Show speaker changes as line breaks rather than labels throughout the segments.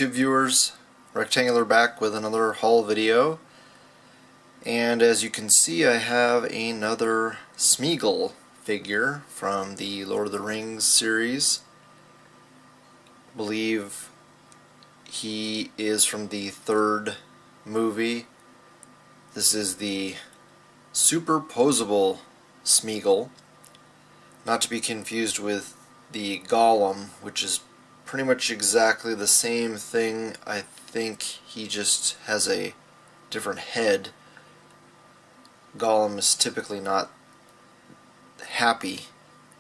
YouTube viewers, Rectangular back with another haul video, and as you can see I have another Smeagol figure from the Lord of the Rings series. I believe he is from the third movie. This is the superposable Smeagol, not to be confused with the Golem, which is pretty much exactly the same thing. I think he just has a different head. Golem is typically not happy,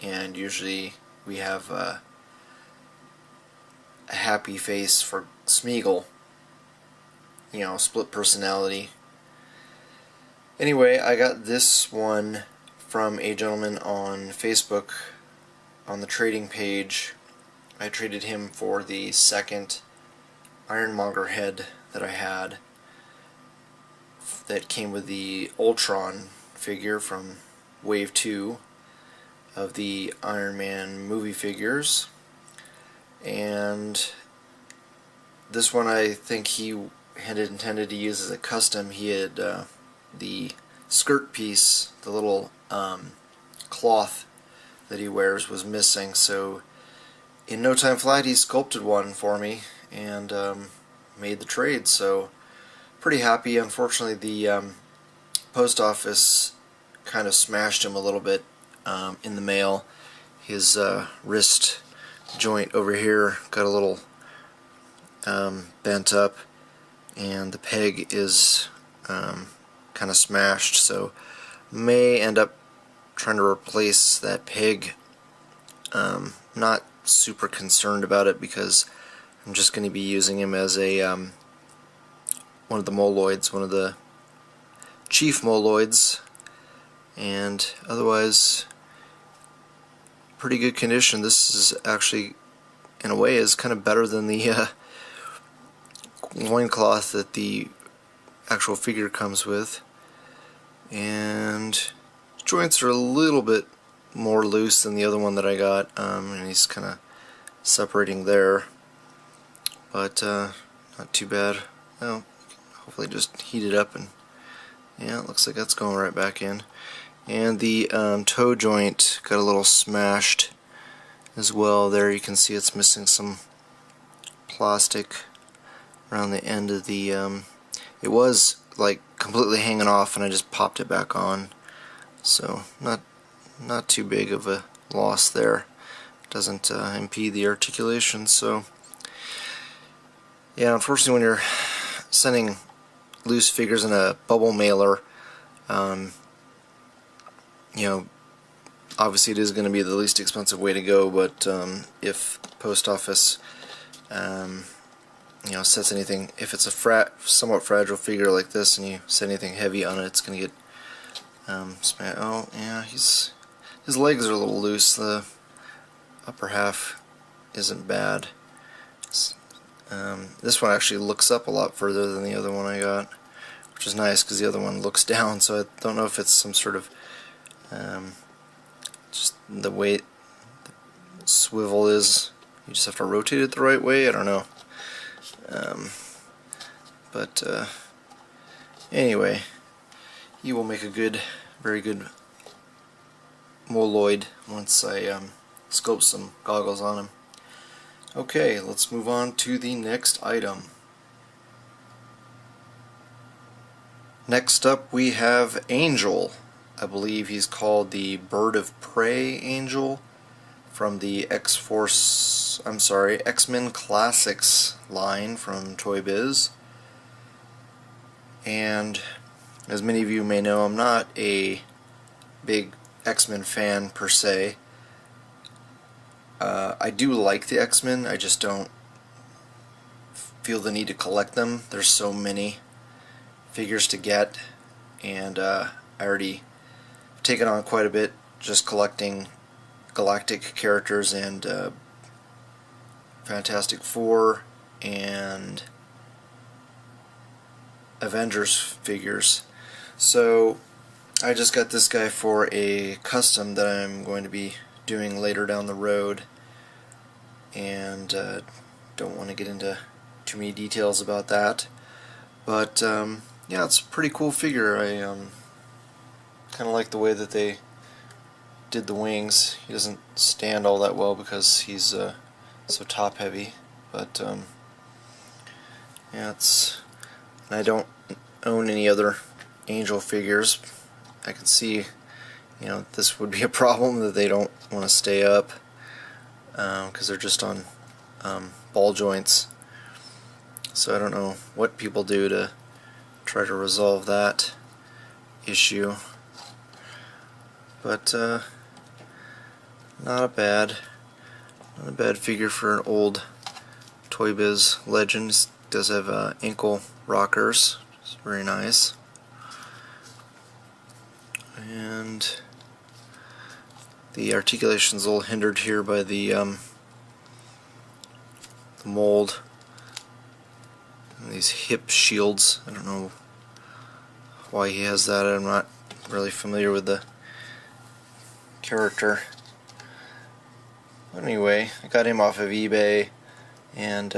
and usually we have a happy face for Smeagol. You know, split personality. Anyway, I got this one from a gentleman on Facebook on the trading page. I traded him for the second Ironmonger head that I had that came with the Ultron figure from Wave 2 of the Iron Man movie figures. And this one I think he had intended to use as a custom. He had the skirt piece, the little cloth that he wears was missing, so in no time flat he sculpted one for me and made the trade, so pretty happy. Unfortunately the post office kind of smashed him a little bit in the mail. His wrist joint over here got a little bent up, and the peg is kind of smashed, so may end up trying to replace that peg. Not super concerned about it because I'm just going to be using him as a one of the Moloids, one of the chief Moloids, and otherwise pretty good condition. This is actually, in a way, is kind of better than the loincloth that the actual figure comes with, and joints are a little bit more loose than the other one that I got, and he's kind of separating there, but not too bad. Well, hopefully just heat it up, and yeah, it looks like that's going right back in. And the toe joint got a little smashed as well. There you can see it's missing some plastic around the end of the it was like completely hanging off, and I just popped it back on, so not too big of a loss there. Doesn't impede the articulation. So yeah, unfortunately when you're sending loose figures in a bubble mailer, you know, obviously it is going to be the least expensive way to go, but if the post office you know, sets anything, if it's a somewhat fragile figure like this and you set anything heavy on it, it's going to get smashed. Oh yeah, his legs are a little loose. The upper half isn't bad. This one actually looks up a lot further than the other one I got, which is nice because the other one looks down, so I don't know if it's some sort of just the way the swivel is. You just have to rotate it the right way. I don't know. But anyway, he will make a good, very good Moloid once I sculpt some goggles on him. Okay, let's move on to the next item. Next up we have Angel. I believe he's called the Bird of Prey Angel from the X-Men Classics line from Toy Biz. And as many of you may know, I'm not a big X-Men fan per se. I do like the X-Men, I just don't feel the need to collect them. There's so many figures to get, and I already taken on quite a bit just collecting galactic characters and Fantastic Four and Avengers figures. So I just got this guy for a custom that I'm going to be doing later down the road, and don't want to get into too many details about that. But yeah, it's a pretty cool figure. I kind of like the way that they did the wings. He doesn't stand all that well because he's so top heavy, but yeah, and I don't own any other Angel figures. I can see, this would be a problem, that they don't want to stay up because they're just on ball joints. So I don't know what people do to try to resolve that issue, but not a bad figure for an old Toy Biz legend. It does have ankle rockers. It's very nice. And the articulation's a little hindered here by the mold. And these hip shields. I don't know why he has that. I'm not really familiar with the character. Anyway, I got him off of eBay, and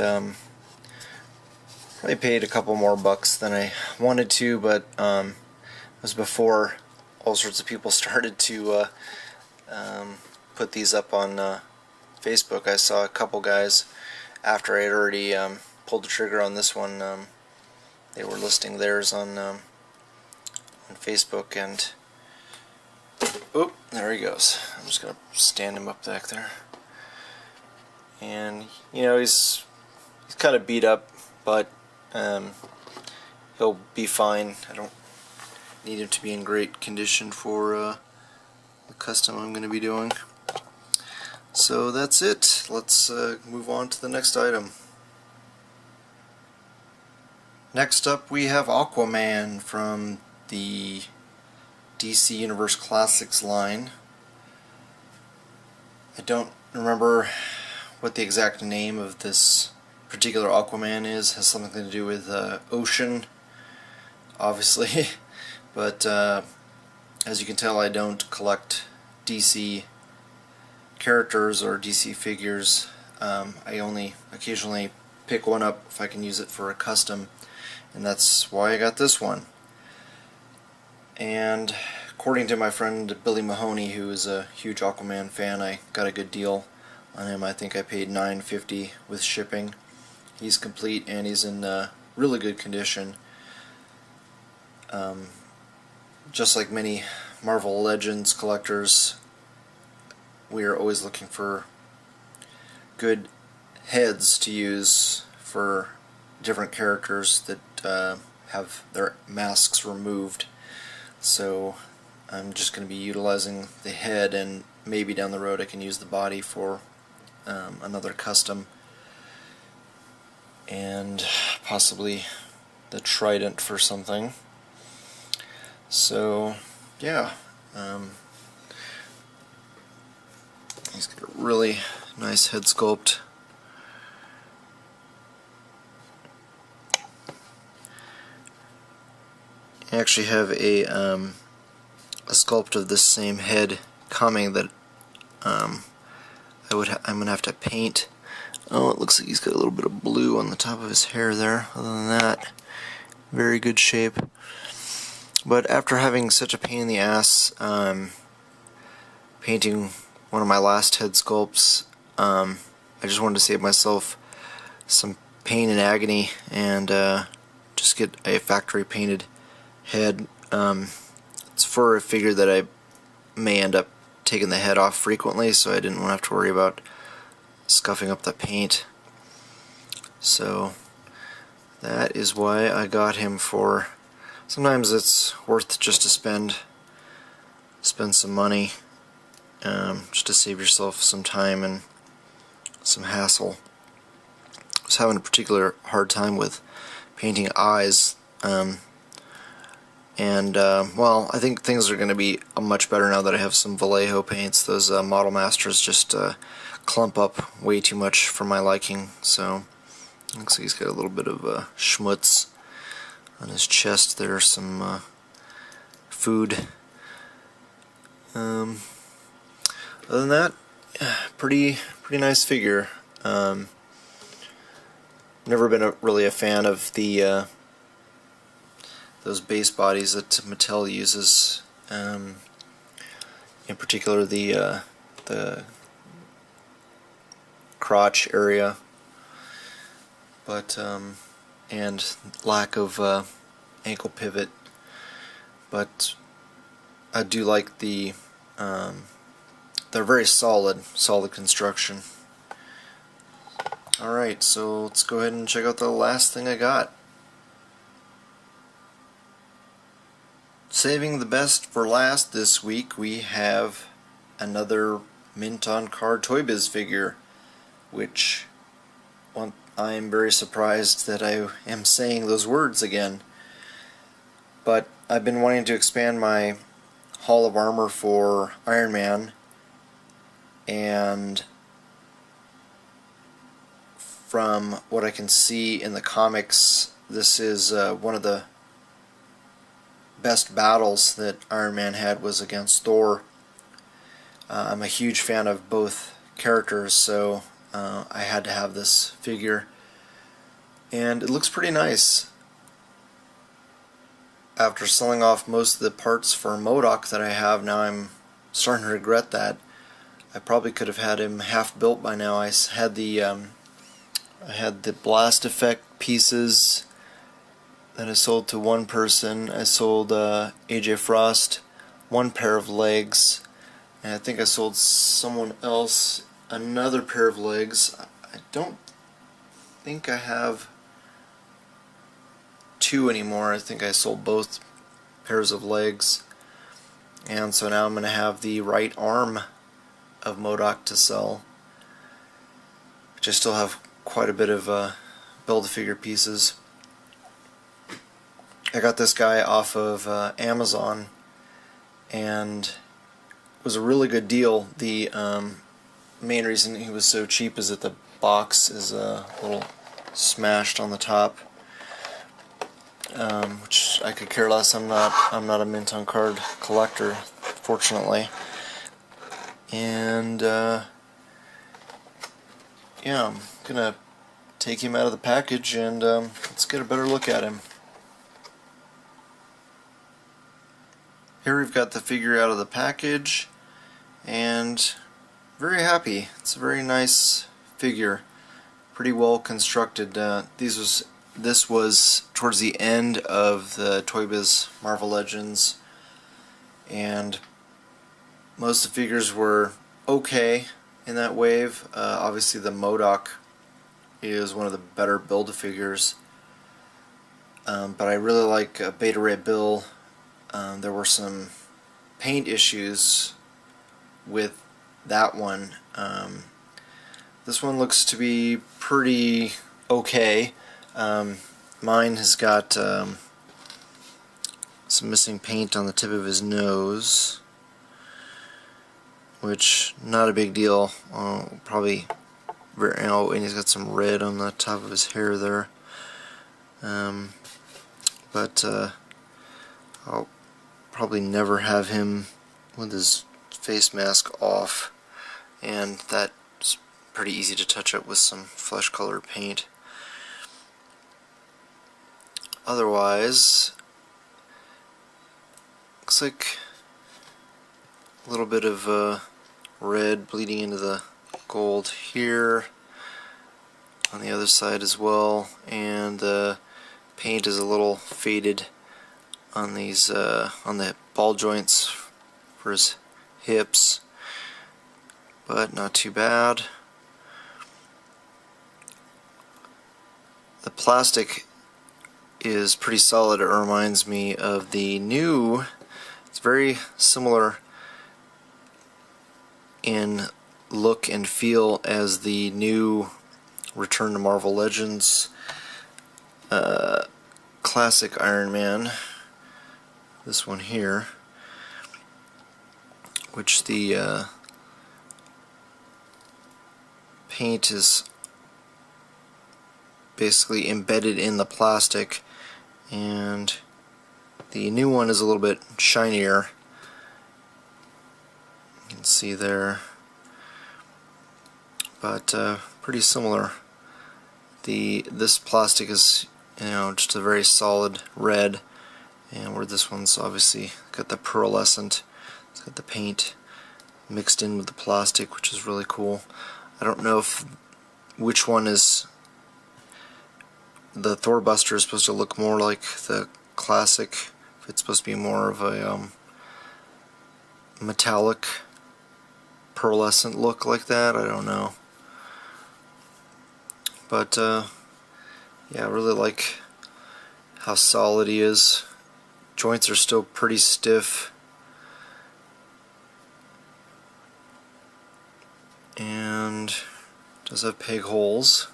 probably paid a couple more bucks than I wanted to, but it was before all sorts of people started to put these up on Facebook. I saw a couple guys, after I had already pulled the trigger on this one, they were listing theirs on Facebook, and oop, there he goes. I'm just gonna stand him up back there. And he's kind of beat up, but he'll be fine. I don't need him to be in great condition for the custom I'm going to be doing. So that's it. Let's move on to the next item. Next up we have Aquaman from the DC Universe Classics line. I don't remember what the exact name of this particular Aquaman is. It has something to do with ocean, obviously, but as you can tell, I don't collect DC characters or DC figures. I only occasionally pick one up if I can use it for a custom, and that's why I got this one. And according to my friend Billy Mahoney, who is a huge Aquaman fan, I got a good deal on him. I think I paid $9.50 with shipping. He's complete and he's in really good condition. Just like many Marvel Legends collectors, we are always looking for good heads to use for different characters that have their masks removed. So I'm just going to be utilizing the head, and maybe down the road I can use the body for another custom, and possibly the trident for something. So yeah, he's got a really nice head sculpt. I actually have a sculpt of this same head coming that I'm gonna have to paint. Oh, it looks like he's got a little bit of blue on the top of his hair there. Other than that, very good shape. But after having such a pain in the ass painting one of my last head sculpts, I just wanted to save myself some pain and agony and just get a factory painted head. It's for a figure that I may end up taking the head off frequently, so I didn't want to have to worry about scuffing up the paint. So that is why I got him for. Sometimes it's worth just to spend some money, just to save yourself some time and some hassle. I was having a particular hard time with painting eyes, well, I think things are going to be much better now that I have some Vallejo paints. Those Model Masters just clump up way too much for my liking. So looks like he's got a little bit of schmutz on his chest there, some food. Other than that, pretty nice figure. Never been really a fan of the those base bodies that Mattel uses. In particular, the crotch area, but and lack of ankle pivot. But I do like they're very solid construction. Alright, so let's go ahead and check out the last thing I got. Saving the best for last this week, we have another Mint on Card Toy Biz figure, which I am very surprised that I am saying those words again. But I've been wanting to expand my Hall of Armor for Iron Man, and from what I can see in the comics, this is one of the best battles that Iron Man had was against Thor. I'm a huge fan of both characters, so I had to have this figure, and it looks pretty nice. After selling off most of the parts for MODOK that I have, now I'm starting to regret that. I probably could have had him half built by now. I had the blast effect pieces that I sold to one person. I sold AJ Frost one pair of legs, and I think I sold someone else another pair of legs. I don't think I have two anymore. I think I sold both pairs of legs, and so now I'm going to have the right arm of MODOK to sell, which I still have quite a bit of Build-A-Figure pieces. I got this guy off of Amazon, and it was a really good deal. The main reason he was so cheap is that the box is a little smashed on the top, which I could care less. I'm not a Mint on Card collector, fortunately. And yeah, I'm gonna take him out of the package and let's get a better look at him. Here we've got the figure out of the package, and very happy. It's a very nice figure, pretty well constructed. This was towards the end of the Toy Biz Marvel Legends, and most of the figures were okay in that wave. Obviously the MODOK is one of the better Build-A-Figures, but I really like Beta Ray Bill. There were some paint issues with that one. This one looks to be pretty okay. Mine has got some missing paint on the tip of his nose, which not a big deal. Probably, and he's got some red on the top of his hair there. But I'll probably never have him with his face mask off, and that's pretty easy to touch up with some flesh color paint. Otherwise, looks like a little bit of red bleeding into the gold here, on the other side as well, and the paint is a little faded on these on the ball joints for his hips, but not too bad. The plastic is pretty solid. It reminds me of the new, it's very similar in look and feel as the new Return to Marvel Legends classic Iron Man, this one here, which the paint is basically embedded in the plastic, and the new one is a little bit shinier. You can see there, but pretty similar this plastic is, you know, just a very solid red, and where this one's obviously got the pearlescent. It's got the paint mixed in with the plastic, which is really cool. I don't know which one is the Thor Buster is supposed to look more like the classic, if it's supposed to be more of a metallic pearlescent look like that, I don't know. But yeah, I really like how solid he is. Joints are still pretty stiff, and does have peg holes.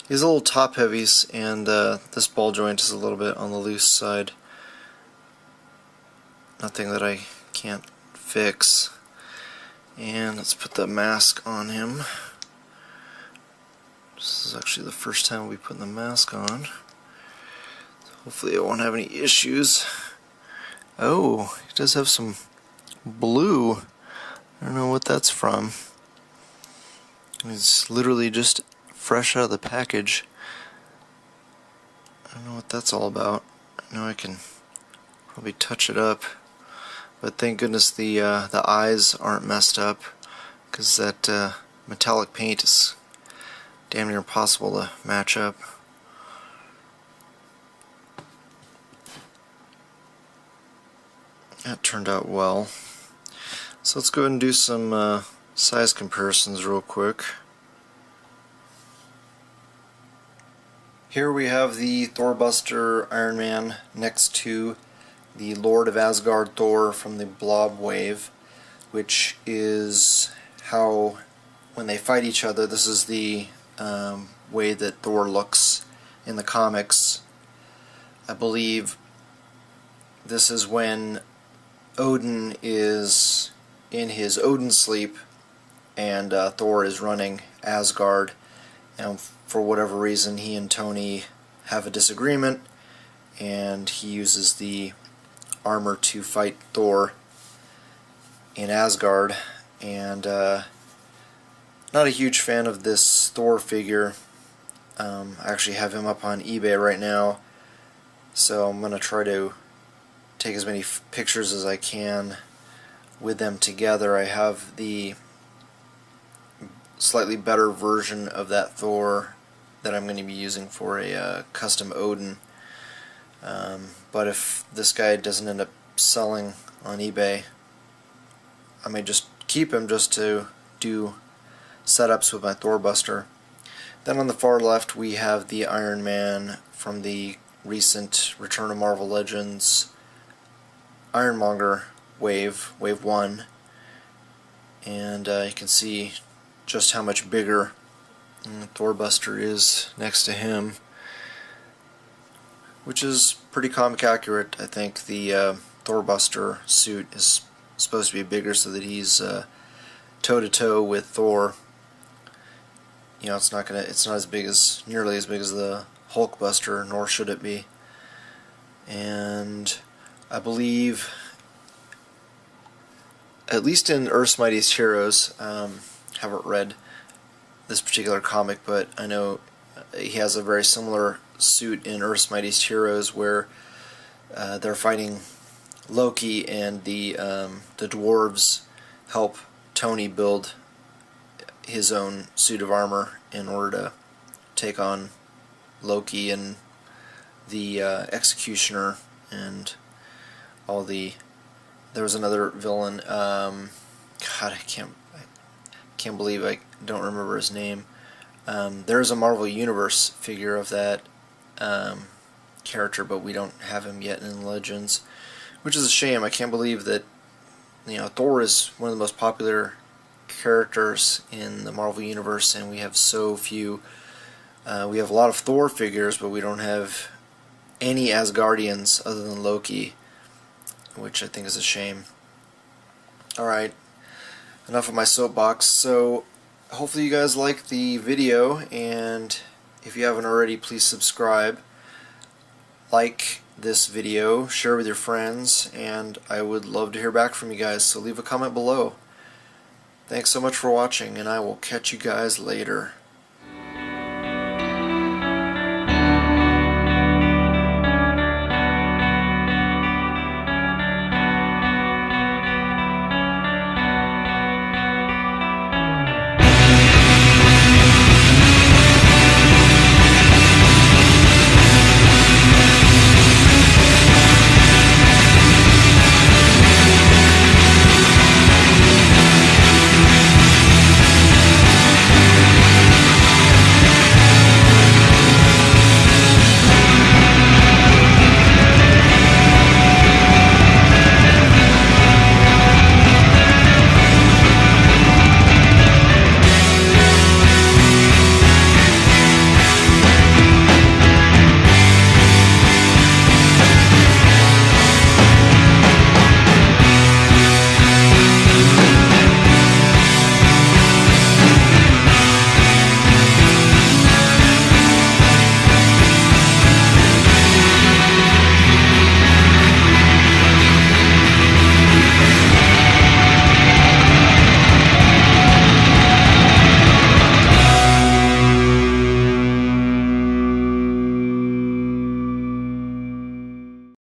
He's a little top heavy, and this ball joint is a little bit on the loose side. Nothing that I can't fix. And let's put the mask on him. This is actually the first time we put the mask on. Hopefully it won't have any issues. Oh, he does have some blue. I don't know what that's from. It's literally just fresh out of the package. I don't know what that's all about. I know I can probably touch it up, but thank goodness the eyes aren't messed up, because that metallic paint is damn near impossible to match up. That turned out well. So let's go ahead and do some size comparisons real quick. Here we have the Thor Buster Iron Man next to the Lord of Asgard Thor from the Blob Wave, which is how, when they fight each other, this is the way that Thor looks in the comics. I believe this is when Odin is in his Odin sleep, and Thor is running Asgard, and for whatever reason he and Tony have a disagreement, and he uses the armor to fight Thor in Asgard. And not a huge fan of this Thor figure. I actually have him up on eBay right now, so I'm going to try to take as many pictures as I can with them together. I have the slightly better version of that Thor that I'm going to be using for a custom Odin. But if this guy doesn't end up selling on eBay, I may just keep him just to do setups with my Thor Buster. Then on the far left we have the Iron Man from the recent Return of Marvel Legends Ironmonger Wave 1, and you can see just how much bigger Thor Buster is next to him, which is pretty comic accurate. I think the Thor Buster suit is supposed to be bigger so that he's toe to toe with Thor. You know, it's not nearly as big as the Hulk Buster, nor should it be. And I believe, at least in Earth's Mightiest Heroes, haven't read this particular comic, but I know he has a very similar suit in Earth's Mightiest Heroes, where they're fighting Loki, and the dwarves help Tony build his own suit of armor in order to take on Loki and the Executioner and all the. There was another villain. God, I can't believe I don't remember his name. There's a Marvel Universe figure of that character, but we don't have him yet in Legends, which is a shame. I can't believe that, you know, Thor is one of the most popular characters in the Marvel Universe, and we have so few. We have a lot of Thor figures, but we don't have any Asgardians other than Loki, which I think is a shame. Alright, enough of my soapbox. So hopefully you guys like the video, and if you haven't already, please subscribe, like this video, share with your friends, and I would love to hear back from you guys, so leave a comment below. Thanks so much for watching, and I will catch you guys later.